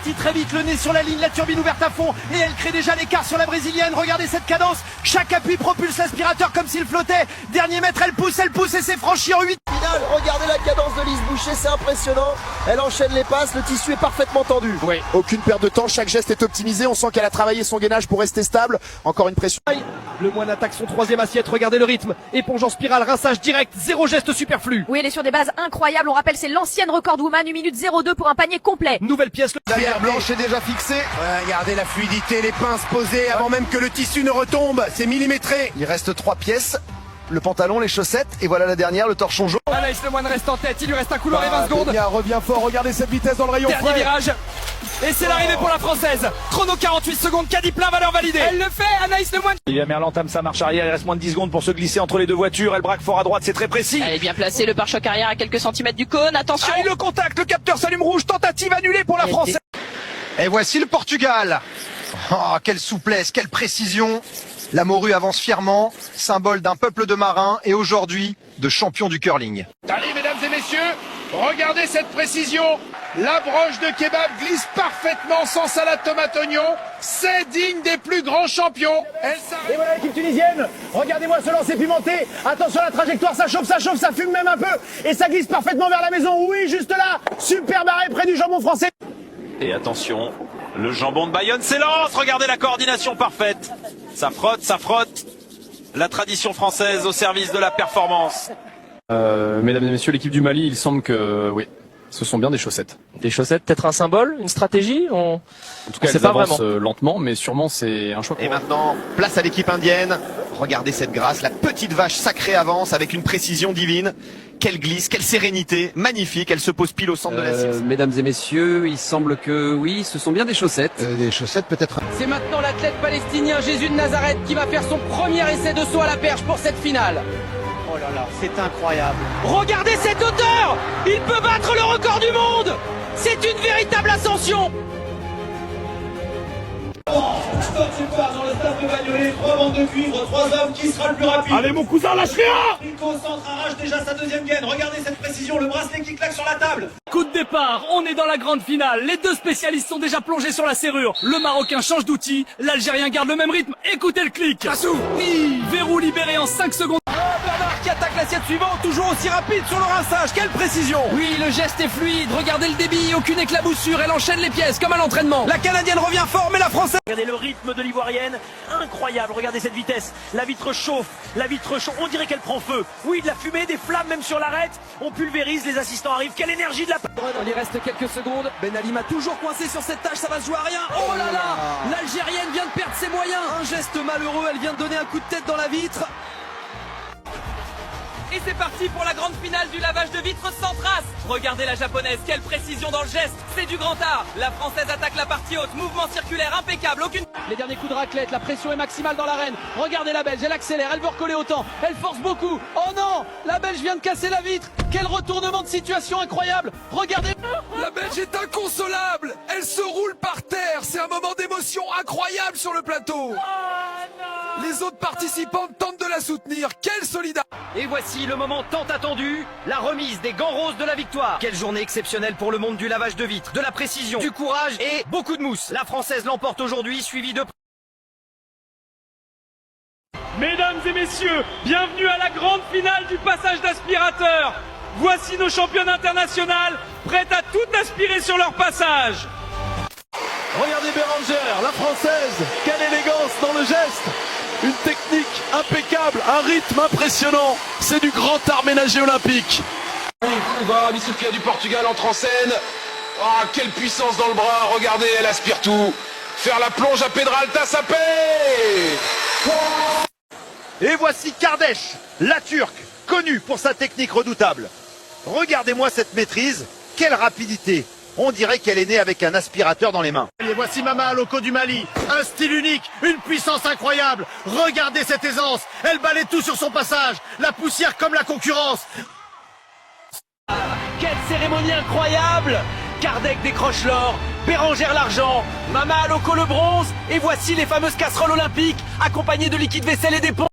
parti très vite, le nez sur la ligne, la turbine ouverte à fond et elle crée déjà l'écart sur la brésilienne. Regardez cette cadence, chaque appui propulse l'aspirateur comme s'il flottait. Dernier mètre, elle pousse et c'est franchi en 8. Finale, regardez la cadence de Lise Boucher, c'est impressionnant. Elle enchaîne les passes, le tissu est parfaitement tendu. Oui. Aucune perte de temps, chaque geste est optimisé, on sent qu'elle a travaillé son gainage pour rester stable. Encore une pression. Le Moine attaque son troisième assiette, regardez le rythme. Éponge en spirale, rinçage direct, zéro geste superflu. Oui, elle est sur des bases incroyables. On rappelle, c'est l'ancienne record woman, 1 minute 02 pour un panier complet. Nouvelle pièce. La pierre blanche est déjà fixée. Ouais, regardez la fluidité, les pinces posées avant même que le tissu ne retombe. C'est millimétré. Il reste 3 pièces. Le pantalon, les chaussettes, et voilà la dernière, le torchon jaune. Anaïs Lemoine reste en tête, il lui reste un couloir et 20 secondes. Bien, revient fort, regardez cette vitesse dans le rayon Dernier frais. virage. Et c'est l'arrivée pour la Française. Chrono 48 secondes, caddie plein, valeur validée. Elle le fait, Anaïs Lemoine. Olivia Merle entame sa marche arrière, il reste moins de 10 secondes pour se glisser entre les deux voitures. Elle braque fort à droite, c'est très précis. Elle est bien placée, le pare-choc arrière à quelques centimètres du cône, attention. Ah, le contact, le capteur s'allume rouge, tentative annulée pour la Française. Et voici le Portugal. Oh, quelle souplesse, quelle précision. La morue avance fièrement, symbole d'un peuple de marins et aujourd'hui de champion du curling. Allez, mesdames et messieurs, regardez cette précision. La broche de kebab glisse parfaitement sans salade tomate oignon. C'est digne des plus grands champions. Elle s'arrête. Et voilà l'équipe tunisienne. Regardez-moi ce lancer pimenté. Attention à la trajectoire, ça chauffe, ça fume même un peu. Et ça glisse parfaitement vers la maison. Oui, juste là. Superbe arrêt près du jambon français. Et attention, le jambon de Bayonne s'élance. Regardez la coordination parfaite. Ça frotte. La tradition française au service de la performance. Mesdames et messieurs, l'équipe du Mali, il semble que oui, ce sont bien des chaussettes. Des chaussettes, peut-être un symbole, une stratégie En tout cas, elles avancent lentement, mais sûrement c'est un choix. Et maintenant, place à l'équipe indienne. Regardez cette grâce, la petite vache sacrée avance avec une précision divine. Quelle glisse, quelle sérénité, magnifique, elle se pose pile au centre de la cible. Mesdames et messieurs, il semble que oui, ce sont bien des chaussettes. Des chaussettes peut-être. C'est maintenant l'athlète palestinien Jésus de Nazareth qui va faire son premier essai de saut à la perche pour cette finale. Oh là là, c'est incroyable. Regardez cette hauteur! Il peut battre le record du monde! C'est une véritable ascension! Stop, c'est pas dans le stade de Bagnolet. 3 bandes de cuivre, 3 hommes, qui sera le plus rapide? Allez mon cousin, lâche rien. Rico Centre arrache déjà sa deuxième gaine. Regardez cette précision, le bracelet qui claque sur la table. Coup de départ, on est dans la grande finale. Les deux spécialistes sont déjà plongés sur la serrure. Le Marocain change d'outil, l'Algérien garde le même rythme. Écoutez le clic. Oui, verrou libéré en 5 secondes. Bernard qui attaque l'assiette suivante, toujours aussi rapide sur le rinçage. Quelle précision! Oui, le geste est fluide, regardez le débit, aucune éclaboussure, elle enchaîne les pièces comme à l'entraînement. La Canadienne revient fort, mais la Française. Regardez le rythme de l'Ivoirienne, incroyable. Regardez cette vitesse. La vitre chauffe, on dirait qu'elle prend feu. Oui, de la fumée, des flammes même sur l'arête. On pulvérise, les assistants arrivent. Quelle énergie de la... Il reste quelques secondes. Ben Ali m'a toujours coincé sur cette tâche, ça va se jouer à rien. Oh là là! L'Algérienne vient de perdre ses moyens. Un geste malheureux, elle vient de donner un coup de tête dans la vitre. Et c'est parti pour la grande finale du lavage de vitres sans trace. Regardez la japonaise, quelle précision dans le geste. C'est du grand art. La française attaque la partie haute, mouvement circulaire impeccable, aucune... Les derniers coups de raclette, la pression est maximale dans l'arène. Regardez la Belge, elle accélère, elle veut recoller autant. Elle force beaucoup. Oh non! La Belge vient de casser la vitre. Quel retournement de situation incroyable. Regardez... La Belge est inconsolable. Elle se roule par terre. C'est un moment d'émotion incroyable sur le plateau. Les autres participantes tentent de la soutenir. Quelle solidarité! Et voici le moment tant attendu, la remise des gants roses de la victoire. Quelle journée exceptionnelle pour le monde du lavage de vitres, de la précision, du courage et beaucoup de mousse. La Française l'emporte aujourd'hui, suivie de... Mesdames et messieurs, bienvenue à la grande finale du passage d'aspirateur. Voici nos championnes internationales, prêtes à tout aspirer sur leur passage. Regardez Bérangère, la Française. Quelle élégance dans le geste. Une technique impeccable, un rythme impressionnant. C'est du grand art ménager olympique. Miss Sophia du Portugal entre en scène. Ah, quelle puissance dans le bras. Regardez, elle aspire tout. Faire la plonge à Pedralta, ça paie. Et voici Kardesh, la Turque, connue pour sa technique redoutable. Regardez-moi cette maîtrise, quelle rapidité. On dirait qu'elle est née avec un aspirateur dans les mains. Et voici Mama Aloko du Mali, un style unique, une puissance incroyable. Regardez cette aisance, elle balaie tout sur son passage, la poussière comme la concurrence. Quelle cérémonie incroyable! Kardec décroche l'or, Bérangère l'argent, Mama Aloko le bronze, et voici les fameuses casseroles olympiques, accompagnées de liquide vaisselle et d'éponge.